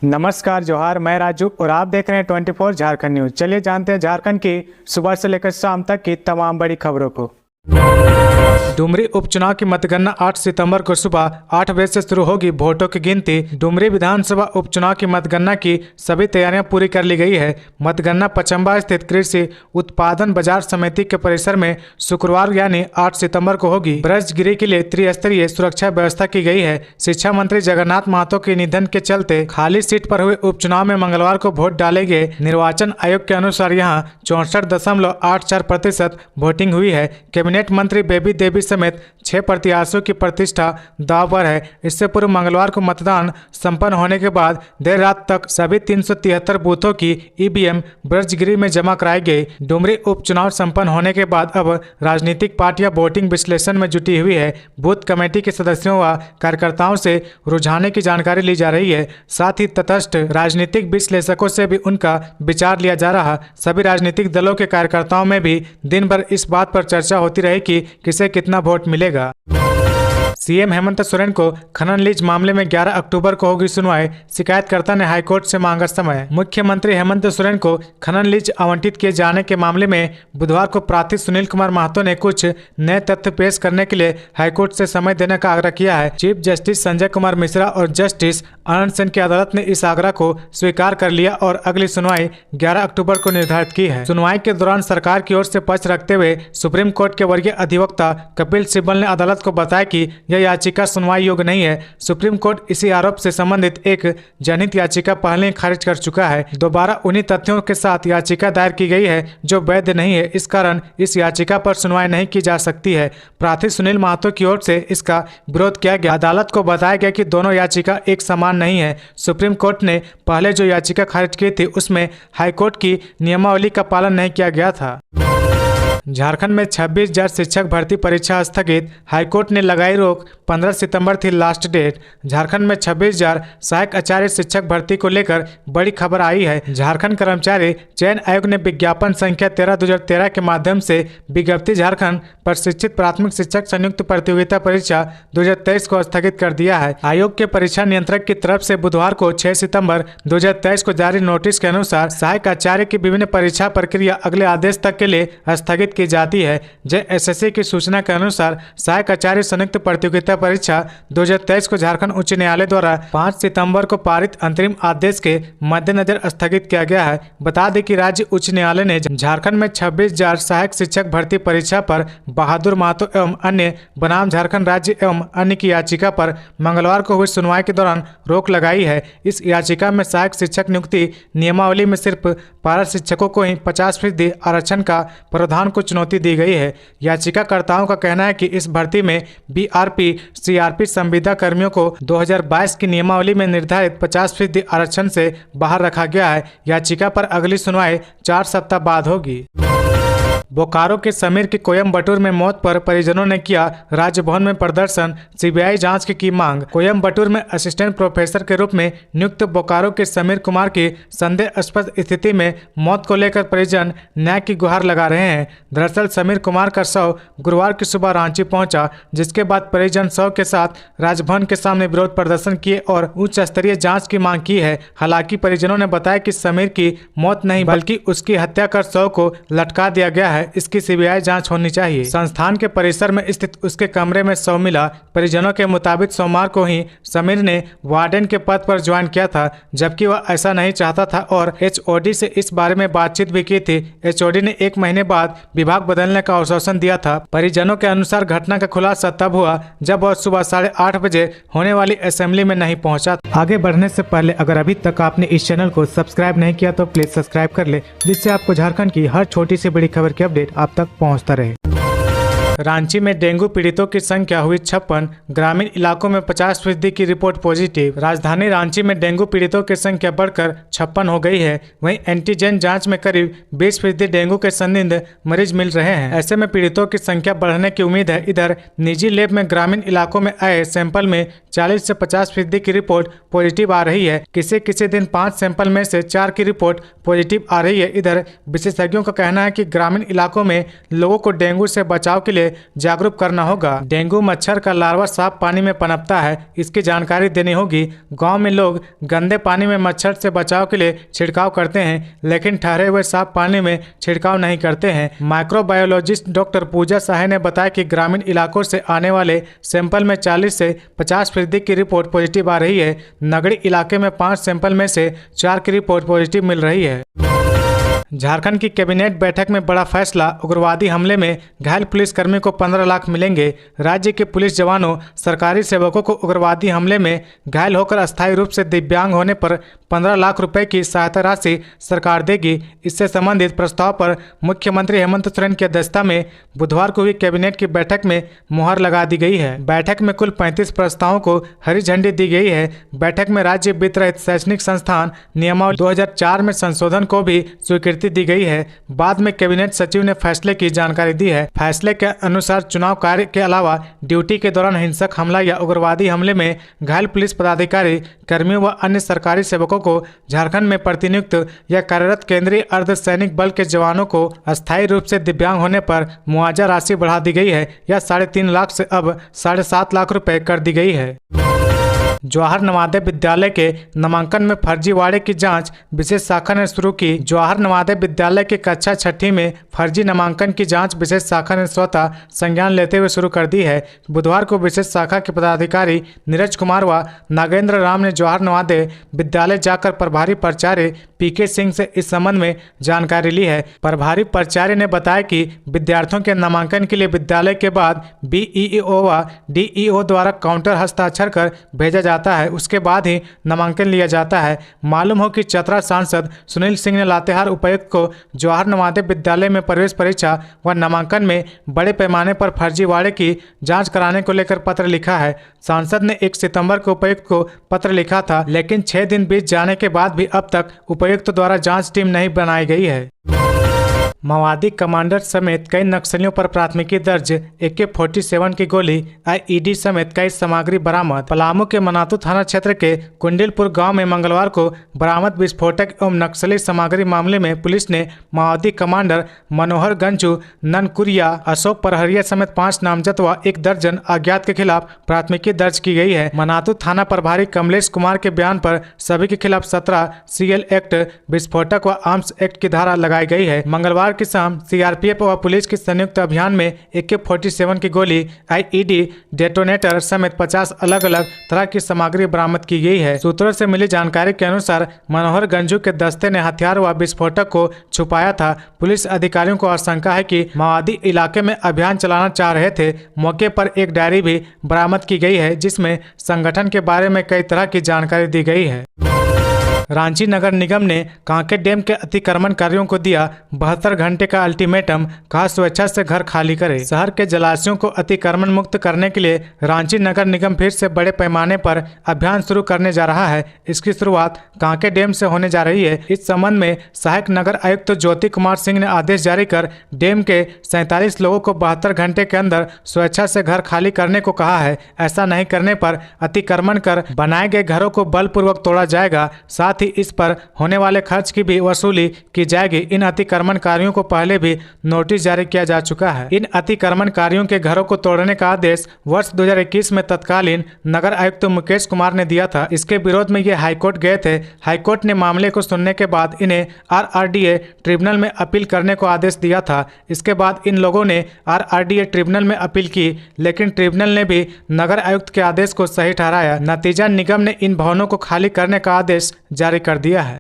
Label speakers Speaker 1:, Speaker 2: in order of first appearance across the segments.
Speaker 1: नमस्कार जोहार, मैं राजू और आप देख रहे हैं 24 झारखंड न्यूज। चलिए जानते हैं झारखंड की सुबह से लेकर शाम तक की तमाम बड़ी खबरों को। डुमरी उपचुनाव की मतगणना 8 सितंबर को सुबह 8 बजे से शुरू होगी। वोटों की गिनती। डुमरी विधानसभा उपचुनाव की मतगणना की सभी तैयारियां पूरी कर ली गई है। मतगणना पचम्बा स्थित कृषि उत्पादन बाजार समिति के परिसर में शुक्रवार यानी 8 सितंबर को होगी। ब्रजगिरी के लिए त्रिस्तरीय सुरक्षा व्यवस्था की गई है। शिक्षा मंत्री जगन्नाथ महतो के निधन के चलते खाली सीट पर हुए उपचुनाव में मंगलवार को वोट डाले गए। निर्वाचन आयोग के अनुसार यहाँ 64.84% वोटिंग हुई है। कैबिनेट मंत्री बेबी देवी समेत 6 प्रत्याशियों की प्रतिष्ठा दांव पर है। इससे पूर्व मंगलवार को मतदान संपन्न होने के बाद देर रात तक सभी 373 बूथों की ईवीएम ब्रजगिरी में जमा कराई गई। डुमरी उपचुनाव संपन्न होने के बाद अब राजनीतिक पार्टियां वोटिंग विश्लेषण में जुटी हुई है। बूथ कमेटी के सदस्यों व कार्यकर्ताओं से रुझाने की जानकारी ली जा रही है। साथ ही तटस्थ राजनीतिक विश्लेषकों से भी उनका विचार लिया जा रहा। सभी राजनीतिक दलों के कार्यकर्ताओं में भी दिन भर इस बात पर चर्चा होती रही कि किसे कितना वोट मिलेगा। सीएम हेमंत सोरेन को खनन लीज मामले में 11 अक्टूबर को होगी सुनवाई। शिकायतकर्ता ने हाईकोर्ट से मांगा समय। मुख्यमंत्री हेमंत सोरेन को खनन लीज आवंटित किए जाने के मामले में बुधवार को प्रार्थी सुनील कुमार महतो ने कुछ नए तथ्य पेश करने के लिए हाईकोर्ट से समय देने का आग्रह किया है। चीफ जस्टिस संजय कुमार मिश्रा और जस्टिस आनंद सेन की अदालत ने इस आग्रह को स्वीकार कर लिया और अगली सुनवाई 11 अक्टूबर को निर्धारित की है। सुनवाई के दौरान सरकार की ओर से पक्ष रखते हुए सुप्रीम कोर्ट के वरीय अधिवक्ता कपिल सिब्बल ने अदालत को बताया कि यह याचिका सुनवाई योग्य नहीं है। सुप्रीम कोर्ट इसी आरोप से संबंधित एक जनहित याचिका पहले ही खारिज कर चुका है। दोबारा उन्हीं तथ्यों के साथ याचिका दायर की गई है जो वैध नहीं है। इस कारण इस याचिका पर सुनवाई नहीं की जा सकती है। प्रार्थी सुनील महतो की ओर से इसका विरोध किया गया। अदालत को बताया गया कि दोनों याचिका एक समान नहीं है। सुप्रीम कोर्ट ने पहले जो याचिका खारिज की थी उसमें हाईकोर्ट की नियमावली का पालन नहीं किया गया था। झारखंड में 26,000 शिक्षक भर्ती परीक्षा स्थगित। हाईकोर्ट ने लगाई रोक। 15 सितंबर थी लास्ट डेट। झारखंड में 26,000 सहायक आचार्य शिक्षक भर्ती को लेकर बड़ी खबर आई है। झारखंड कर्मचारी चयन आयोग ने विज्ञापन संख्या 13/2013 के माध्यम से विज्ञप्ति झारखंड प्रशिक्षित प्राथमिक शिक्षक संयुक्त प्रतियोगिता परीक्षा 2023 को स्थगित कर दिया है। आयोग के परीक्षा नियंत्रक की तरफ से बुधवार को 6 सितंबर 2023 को जारी नोटिस के अनुसार सहायक आचार्य की विभिन्न परीक्षा प्रक्रिया अगले आदेश तक के लिए स्थगित की जाती है। जेएसएससी की सूचना के अनुसार सहायक आचार्य संयुक्त प्रतियोगिता परीक्षा 2023 को झारखंड उच्च न्यायालय द्वारा 5 सितंबर को पारित अंतरिम आदेश के मद्देनजर स्थगित किया गया है। बता दें कि राज्य उच्च न्यायालय ने झारखंड में 26,000 सहायक शिक्षक भर्ती परीक्षा पर बहादुर महतो एवं अन्य बनाम झारखंड राज्य एवं अन्य की याचिका पर मंगलवार को हुई सुनवाई के दौरान रोक लगाई है। इस याचिका में सहायक शिक्षक नियुक्ति नियमावली में सिर्फ पारा शिक्षकों को ही 50% आरक्षण का प्रावधान को चुनौती दी गई है। याचिकाकर्ताओं का कहना है कि इस भर्ती में बीआरपी सीआरपी संविदा कर्मियों को 2022 की नियमावली में निर्धारित 50% आरक्षण से बाहर रखा गया है। याचिका पर अगली सुनवाई 4 सप्ताह बाद होगी। बोकारो के समीर की कोयम्बटूर में मौत पर परिजनों ने किया राजभवन में प्रदर्शन। सीबीआई जांच की मांग। कोयम्बटूर में असिस्टेंट प्रोफेसर के रूप में नियुक्त बोकारो के समीर कुमार की संदेहास्पद स्थिति में मौत को लेकर परिजन न्याय की गुहार लगा रहे हैं। दरअसल समीर कुमार का शव गुरुवार की सुबह रांची पहुंचा, जिसके बाद परिजन शव के साथ राजभवन के सामने विरोध प्रदर्शन किए और उच्च स्तरीय जाँच की मांग की है। हालांकि परिजनों ने बताया कि समीर की मौत नहीं बल्कि उसकी हत्या कर शव को लटका दिया गया है। इसकी सीबीआई जांच होनी चाहिए। संस्थान के परिसर में स्थित उसके कमरे में शव मिला। परिजनों के मुताबिक सोमवार को ही समीर ने वार्डन के पद पर ज्वाइन किया था, जबकि वह ऐसा नहीं चाहता था और एचओडी से इस बारे में बातचीत भी की थी। एचओडी ने 1 महीने बाद विभाग बदलने का आश्वासन दिया था। परिजनों के अनुसार घटना का खुलासा तब हुआ जब वह सुबह 8:30 बजे होने वाली असेंबली में नहीं पहुंचा। आगे बढ़ने से पहले अगर अभी तक आपने इस चैनल को सब्सक्राइब नहीं किया तो प्लीज सब्सक्राइब कर ले, जिससे आपको झारखंड की हर छोटी से बड़ी खबर की अपडेट आप तक पहुंचता रहे। रांची में डेंगू पीड़ितों की संख्या हुई 56। ग्रामीण इलाकों में 50% की रिपोर्ट पॉजिटिव। राजधानी रांची में डेंगू पीड़ितों की संख्या बढ़कर 56 हो गई है। वहीं एंटीजन जांच में करीब 20% डेंगू के संदिग्ध मरीज मिल रहे हैं। ऐसे में पीड़ितों की संख्या बढ़ने की उम्मीद है। इधर निजी लैब में ग्रामीण इलाकों में आए सैंपल में 40 से 50% की रिपोर्ट पॉजिटिव आ रही है। किसी दिन 5 सैंपल में से 4 की रिपोर्ट पॉजिटिव आ रही है। इधर विशेषज्ञों का कहना है कि ग्रामीण इलाकों में लोगों को डेंगू से बचाव के लिए से जागरूक करना होगा। डेंगू मच्छर का लार्वा साफ पानी में पनपता है, इसकी जानकारी देनी होगी। गांव में लोग गंदे पानी में मच्छर से बचाव के लिए छिड़काव करते हैं, लेकिन ठहरे हुए साफ पानी में छिड़काव नहीं करते हैं। माइक्रोबायोलॉजिस्ट डॉक्टर पूजा साहे ने बताया कि ग्रामीण इलाकों से आने वाले सैंपल में 40 से 50% की रिपोर्ट पॉजिटिव आ रही है। नगरीय इलाके में 5 सैंपल में से 4 की रिपोर्ट पॉजिटिव मिल रही है। झारखंड की कैबिनेट बैठक में बड़ा फैसला, उग्रवादी हमले में घायल पुलिसकर्मी को 15 लाख मिलेंगे। राज्य के पुलिस जवानों, सरकारी सेवकों को उग्रवादी हमले में घायल होकर अस्थायी रूप से दिव्यांग होने पर 15 लाख रुपए की सहायता राशि सरकार देगी। इससे संबंधित प्रस्ताव पर मुख्यमंत्री हेमंत सोरेन की अध्यक्षता में बुधवार को हुई कैबिनेट की बैठक में मुहर लगा दी गई है। बैठक में कुल 35 प्रस्तावों को हरी झंडी दी गई है। बैठक में राज्य वित्त रहित शैक्षणिक संस्थान नियमावली 2004 में संशोधन को भी स्वीकृति दी गई है। बाद में कैबिनेट सचिव ने फैसले की जानकारी दी है। फैसले के अनुसार चुनाव कार्य के अलावा ड्यूटी के दौरान हिंसक हमला या उग्रवादी हमले में घायल पुलिस पदाधिकारी, कर्मियों व अन्य सरकारी सेवकों को झारखंड में प्रतिनियुक्त या कार्यरत केंद्रीय अर्धसैनिक बल के जवानों को अस्थायी रूप से दिव्यांग होने पर मुआवजा राशि बढ़ा दी गई है। यह 3.5 लाख से अब 7.5 लाख रुपए कर दी गई है। जवाहर नवोदय विद्यालय के नामांकन में फर्जीवाड़े की जांच विशेष शाखा ने शुरू की। जवाहर नवोदय विद्यालय के कक्षा 6ठी में फर्जी नामांकन की जांच विशेष शाखा ने स्वतः संज्ञान लेते हुए शुरू कर दी है। बुधवार को विशेष शाखा के पदाधिकारी नीरज कुमार व नागेंद्र राम ने जवाहर नवोदय विद्यालय जाकर प्रभारी प्राचार्य पीके सिंह से इस संबंध में जानकारी ली है। प्रभारी प्राचार्य ने बताया कि विद्यार्थियों के नामांकन के लिए विद्यालय के बाद BEO व DEO द्वारा काउंटर हस्ताक्षर कर भेजा जाता है, उसके बाद ही नामांकन लिया जाता है। मालूम हो कि चतरा सांसद सुनील सिंह ने लातेहार उपायुक्त को जवाहर नवोदय विद्यालय में प्रवेश परीक्षा व नामांकन में बड़े पैमाने पर फर्जीवाड़े की जांच कराने को लेकर पत्र लिखा है। सांसद ने 1 सितंबर को उपायुक्त को पत्र लिखा था, लेकिन 6 दिन बीत जाने के बाद भी अब तक उपायुक्त द्वारा जांच टीम नहीं बनाई गई है। माओवादी कमांडर समेत कई नक्सलियों पर प्राथमिकी दर्ज। AK-47 की गोली, IED समेत कई सामग्री बरामद। पलामू के मनातू थाना क्षेत्र के कुंडिलपुर गांव में मंगलवार को बरामद विस्फोटक एवं नक्सली सामग्री मामले में पुलिस ने माओवादी कमांडर मनोहर गंजू, ननकुरिया, अशोक परहरिया समेत 5 नामजद व 1 दर्जन अज्ञात के खिलाफ प्राथमिकी दर्ज की गई है। मनातू थाना प्रभारी कमलेश कुमार के बयान पर सभी के खिलाफ 17 CL एक्ट, विस्फोटक व आर्म्स एक्ट की धारा लगाई गई है। मंगलवार की शाम CRPF व पुलिस के संयुक्त अभियान में AK-47 की गोली, IED, डेटोनेटर समेत 50 अलग अलग तरह की सामग्री बरामद की गई है। सूत्रों से मिली जानकारी के अनुसार मनोहर गंजू के दस्ते ने हथियार व विस्फोटक को छुपाया था। पुलिस अधिकारियों को आशंका है कि माओवादी इलाके में अभियान चलाना चाह रहे थे। मौके पर एक डायरी भी बरामद की गई है, जिसमें संगठन के बारे में कई तरह की जानकारी दी गई है। रांची नगर निगम ने कांके डैम के अतिक्रमणकारियों को दिया 72 घंटे का अल्टीमेटम, कहा स्वेच्छा से घर खाली करें। शहर के जलाशयों को अतिक्रमण मुक्त करने के लिए रांची नगर निगम फिर से बड़े पैमाने पर अभियान शुरू करने जा रहा है। इसकी शुरुआत कांके डैम से होने जा रही है। इस संबंध में सहायक नगर आयुक्त ज्योति कुमार सिंह ने आदेश जारी कर डैम के 47 लोगों को 72 घंटे के अंदर स्वेच्छा से घर खाली करने को कहा है। ऐसा नहीं करने पर अतिक्रमण कर बनाए गए घरों को बलपूर्वक तोड़ा जाएगा। साथ ही इस पर होने वाले खर्च की भी वसूली की जाएगी। इन अतिक्रमणकारियों को पहले भी नोटिस जारी किया जा चुका है। इन अतिक्रमणकारियों के घरों को तोड़ने का आदेश वर्ष 2021 में तत्कालीन नगर आयुक्त मुकेश कुमार ने दिया था। इसके विरोध में ये हाईकोर्ट गए थे। हाईकोर्ट ने मामले को सुनने के बाद इन्हें RRDA ट्रिब्यूनल में अपील करने को आदेश दिया था। इसके बाद इन लोगों ने RRDA ट्रिब्यूनल में अपील की, लेकिन ट्रिब्यूनल ने भी नगर आयुक्त के आदेश को सही ठहराया। नतीजा निगम ने इन भवनों को खाली करने का आदेश जारी कर दिया है।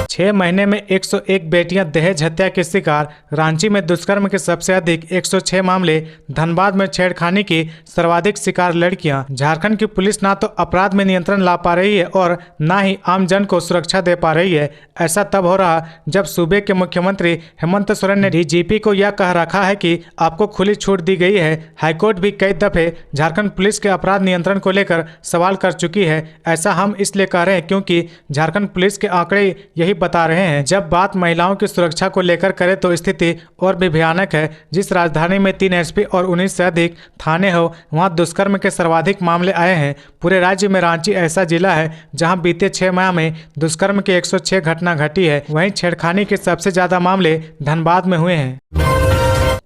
Speaker 1: 6 महीने में 101 बेटियां दहेज हत्या के शिकार। रांची में दुष्कर्म के सबसे अधिक 106 मामले। धनबाद में छेड़खानी की सर्वाधिक शिकार लड़कियां। झारखंड की पुलिस ना तो अपराध में नियंत्रण ला पा रही है और ना ही आम जन को सुरक्षा दे पा रही है। ऐसा तब हो रहा जब सूबे के मुख्यमंत्री हेमंत सोरेन ने DGP को यह कह रखा है कि आपको खुली छूट दी गई है। हाईकोर्ट भी कई दफे झारखंड पुलिस के अपराध नियंत्रण को लेकर सवाल कर चुकी है। ऐसा हम इसलिए कह रहे हैं क्योंकि झारखंड पुलिस के आंकड़े यही बता रहे हैं। जब बात महिलाओं की सुरक्षा को लेकर करें तो स्थिति और भी भयानक है। जिस राजधानी में 3 SP और 19 से अधिक थाने हो, वहां दुष्कर्म के सर्वाधिक मामले आए हैं। पूरे राज्य में रांची ऐसा जिला है जहां बीते 6 माह में दुष्कर्म के 106 घटना घटी है। वहीं छेड़खानी के सबसे ज्यादा मामले धनबाद में हुए हैं।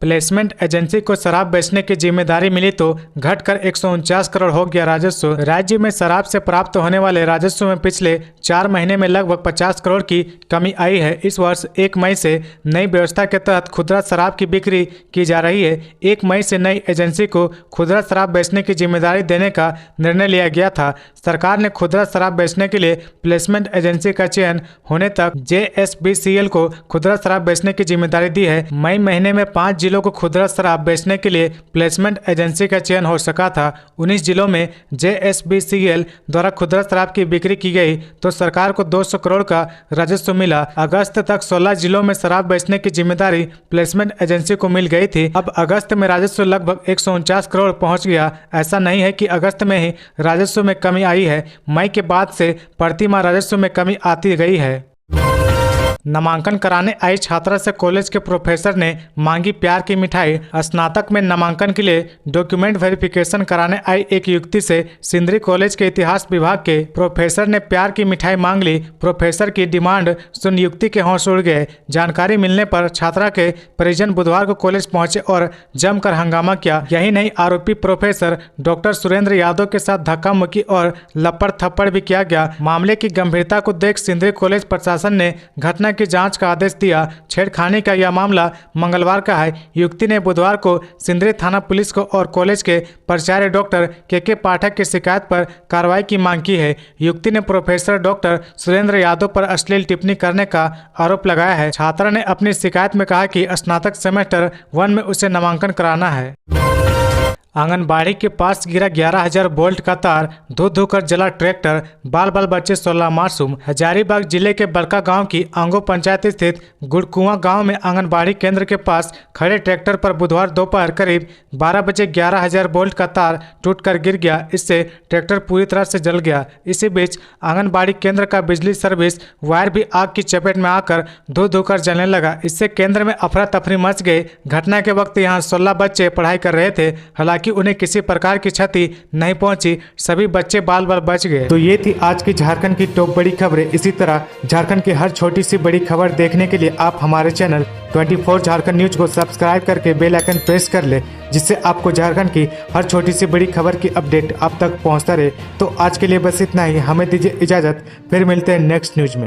Speaker 1: प्लेसमेंट एजेंसी को शराब बेचने की जिम्मेदारी मिली तो घटकर 149 करोड़ हो गया राजस्व। राज्य में शराब से प्राप्त होने वाले राजस्व में पिछले 4 महीने में लगभग 50 करोड़ की कमी आई है। इस वर्ष 1 मई से नई व्यवस्था के तहत खुदरा शराब की बिक्री की जा रही है। 1 मई से नई एजेंसी को खुदरा शराब बेचने की जिम्मेदारी देने का निर्णय लिया गया था। सरकार ने खुदरा शराब बेचने के लिए प्लेसमेंट एजेंसी का चयन होने तक JSBCL को खुदरा शराब बेचने की जिम्मेदारी दी है। मई महीने में 5 जिलों को खुदरा शराब बेचने के लिए प्लेसमेंट एजेंसी का चयन हो सका था। 19 जिलों में JSBCL द्वारा खुदरा शराब की बिक्री की गई तो सरकार को 200 करोड़ का राजस्व मिला। अगस्त तक 16 जिलों में शराब बेचने की जिम्मेदारी प्लेसमेंट एजेंसी को मिल गई थी। अब अगस्त में राजस्व लगभग 149 करोड़ पहुंच गया। ऐसा नहीं है कि अगस्त में ही राजस्व में कमी आई है, मई के बाद से प्रति माह राजस्व में कमी आती गई है। नामांकन कराने आई छात्रा से कॉलेज के प्रोफेसर ने मांगी प्यार की मिठाई। स्नातक में नामांकन के लिए डॉक्यूमेंट वेरिफिकेशन कराने आई एक युवती से सिंदरी कॉलेज के इतिहास विभाग के प्रोफेसर ने प्यार की मिठाई मांग ली। प्रोफेसर की डिमांड सुन युवती के होश उड़ गए। जानकारी मिलने पर छात्रा के परिजन बुधवार को कॉलेज पहुंचे और जमकर हंगामा किया। यही नहीं, आरोपी प्रोफेसर डॉक्टर सुरेंद्र यादव के साथ धक्का मुक्की और लपड़ थप्पड़ भी किया गया। मामले की गंभीरता को देख सिंदरी कॉलेज प्रशासन ने घटना की जांच का आदेश दिया। छेड़खानी का यह मामला मंगलवार का है। युवती ने बुधवार को सिंदरी थाना पुलिस को और कॉलेज के प्राचार्य डॉक्टर के पाठक की शिकायत पर कार्रवाई की मांग की है। युवती ने प्रोफेसर डॉक्टर सुरेंद्र यादव पर अश्लील टिप्पणी करने का आरोप लगाया है। छात्रा ने अपनी शिकायत में कहा कि स्नातक सेमेस्टर 1 में उसे नामांकन कराना है। आंगनबाड़ी के पास गिरा 11,000 वोल्ट का तार, धो धोकर जला ट्रैक्टर, बाल बाल बच्चे 16 मासूम। हजारीबाग जिले के बड़का गांव की आंगो पंचायत स्थित गुड़कुआं गांव में आंगनबाड़ी केंद्र के पास खड़े ट्रैक्टर पर बुधवार दोपहर करीब 12 बजे 11,000 वोल्ट का तार टूटकर गिर गया। इससे ट्रैक्टर पूरी तरह से जल गया। इसी बीच आंगनबाड़ी केंद्र का बिजली सर्विस वायर भी आग की चपेट में आकर धो धोकर जलने लगा। इससे केंद्र में अफरा तफरी मच गई। घटना के वक्त यहाँ 16 बच्चे पढ़ाई कर रहे थे। हालांकि उन्हें किसी प्रकार की क्षति नहीं पहुंची, सभी बच्चे बाल बाल बच गए। तो ये थी आज की झारखंड की टॉप बड़ी खबरें। इसी तरह झारखंड की हर छोटी सी बड़ी खबर देखने के लिए आप हमारे चैनल 24 झारखंड न्यूज को सब्सक्राइब करके बेल आइकन प्रेस कर ले, जिससे आपको झारखंड की हर छोटी सी बड़ी खबर की अपडेट आप तक पहुंचता रहे। तो आज के लिए बस इतना ही। हमें दीजिए इजाजत, फिर मिलते हैं नेक्स्ट न्यूज में।